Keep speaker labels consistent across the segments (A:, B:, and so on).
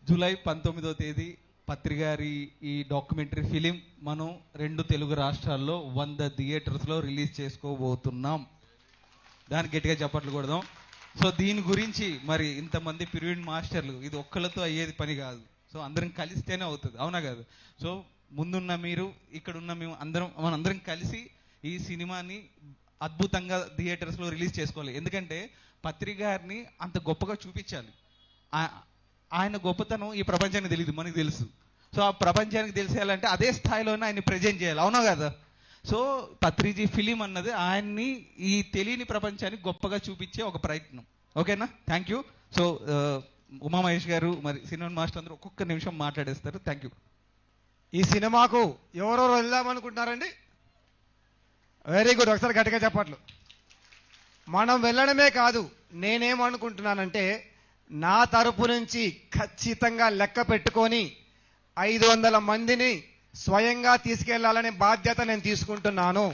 A: July 19వ తేదీ పత్రిగారి ఈ documentary film మనం 2 తెలుగు రాష్ట్రాల్లో 100 థియేటర్స్లో రిలీజ్ చేసుకోబోతున్నాం. దానికి గట్టిగా చప్పట్లు కొడదాం. సో దీని గురించి మరి ఇంతమంది పిరివిడ్ మాస్టర్లు, ఇది ఒక్కళ్ళతో అయ్యేది పని కాదు. సో అందరం కలిస్తేనే అవుతుంది, అవునా కాదు? సో ముందున్న మీరు, ఇక్కడున్న మేము మనందరం కలిసి ఈ సినిమాని అద్భుతంగా థియేటర్స్లో రిలీజ్ చేసుకోవాలి. ఎందుకంటే పత్రిగారిని అంత గొప్పగా చూపించాలి. ఆయన గొప్పతనం ఈ ప్రపంచానికి తెలియదు, మనకు తెలుసు. సో ఆ ప్రపంచానికి తెలిసేయాలంటే అదే స్థాయిలోనే ఆయన్ని ప్రజెంట్ చేయాలి, అవునా కదా? సో పత్రిజీ ఫిలిం అన్నది ఆయన్ని ఈ తెలియని ప్రపంచానికి గొప్పగా చూపించే ఒక ప్రయత్నం. ఓకేనా? Thank you. సో ఉమామహేష్ గారు మరి సినిమా మాస్టర్ అందరూ ఒక్కొక్క నిమిషం మాట్లాడేస్తారు. Thank you.
B: ఈ సినిమాకు ఎవరెవరు వెళ్దామనుకుంటున్నారండి? వెరీ గుడ్, ఒకసారి గట్టిగా చెప్పట్లు. మనం వెళ్ళడమే కాదు, నేనేమనుకుంటున్నానంటే నా తరపు నుంచి ఖచ్చితంగా లెక్క పెట్టుకొని 500 మందిని స్వయంగా తీసుకెళ్లాలనే బాధ్యత నేను తీసుకుంటున్నాను.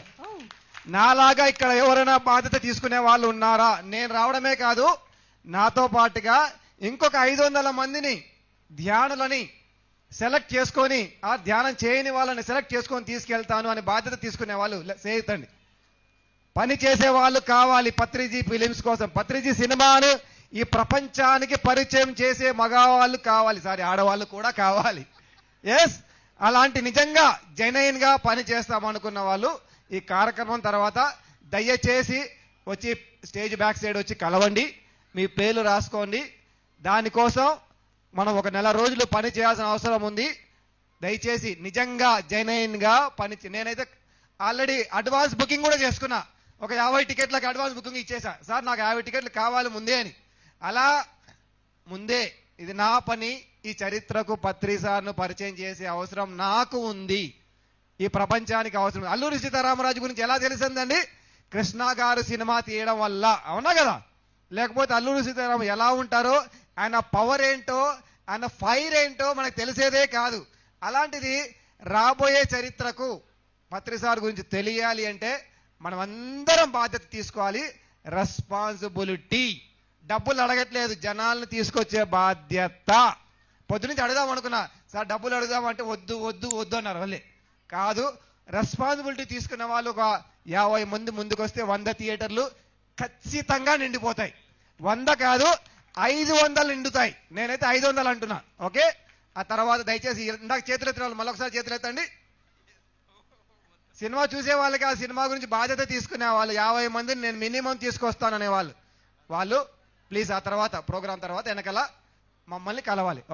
B: నాలాగా ఇక్కడ ఎవరైనా బాధ్యత తీసుకునే వాళ్ళు ఉన్నారా? నేను రావడమే కాదు, నాతో పాటుగా ఇంకొక 500 మందిని ధ్యానులని సెలెక్ట్ చేసుకొని, ఆ ధ్యానం చేయని వాళ్ళని సెలెక్ట్ చేసుకొని తీసుకెళ్తాను అని బాధ్యత తీసుకునే వాళ్ళు చేయతండి. పని చేసే వాళ్ళు కావాలి పత్రిజీ ఫిలిమ్స్ కోసం. పత్రిజీ సినిమాను ఈ ప్రపంచానికి పరిచయం చేసే మగవాళ్ళు కావాలి, ఆడవాళ్ళు కూడా కావాలి. ఎస్, అలాంటి నిజంగా జెన్యూన్ గా పని చేస్తామనుకున్న వాళ్ళు ఈ కార్యక్రమం తర్వాత దయచేసి వచ్చి స్టేజ్ బ్యాక్ సైడ్ వచ్చి కలవండి, మీ పేర్లు రాసుకోండి. దానికోసం మనం ఒక నెల రోజులు పని చేయాల్సిన అవసరం ఉంది. దయచేసి నిజంగా జెన్యూన్ గా పని. నేనైతే ఆల్రెడీ అడ్వాన్స్ బుకింగ్ కూడా చేసుకున్నా. ఒక 50 టికెట్లకు అడ్వాన్స్ బుకింగ్ ఇచ్చేసా. సార్ నాకు 50 టికెట్లు కావాలి ముందే అని. అలా ముందే ఇది నా పని. ఈ చరిత్రకు పత్రి సార్ను పరిచయం చేసే అవసరం నాకు ఉంది, ఈ ప్రపంచానికి అవసరం. అల్లూరి సీతారామరాజు గురించి ఎలా తెలిసిందండి? కృష్ణ గారు సినిమా తీయడం వల్ల, అవునా కదా? లేకపోతే అల్లూరి సీతారామ ఎలా ఉంటారో, ఆయన పవర్ ఏంటో, ఆయన ఫైర్ ఏంటో మనకు తెలిసేదే కాదు. అలాంటిది రాబోయే చరిత్రకు పత్రి సార్ గురించి తెలియాలి అంటే మనం అందరం బాధ్యత తీసుకోవాలి. రెస్పాన్సిబిలిటీ. డబ్బులు అడగట్లేదు, జనాలను తీసుకొచ్చే బాధ్యత. పొద్దునుంచి అడుగుదాం అనుకున్నా, సార్ డబ్బులు అడుగుదాం అంటే వద్దు వద్దు వద్దు అన్నారు. వాళ్ళే కాదు, రెస్పాన్సిబిలిటీ తీసుకున్న వాళ్ళు ఒక 50 మంది ముందుకు వస్తే 100 థియేటర్లు ఖచ్చితంగా నిండిపోతాయి. 100 కాదు 500 నిండుతాయి. నేనైతే 500 అంటున్నా. ఓకే, ఆ తర్వాత దయచేసి ఇందాక చేతులు ఎత్తిన వాళ్ళు మళ్ళొకసారి చేతులు ఎత్తండి. సినిమా చూసే వాళ్ళకి, ఆ సినిమా గురించి బాధ్యత తీసుకునే వాళ్ళు 50 మందిని నేను మినిమం తీసుకొస్తాననే వాళ్ళు ప్లీజ్ ఆ తర్వాత ప్రోగ్రాం తర్వాత వెనకాల మమ్మల్ని కలవాలి.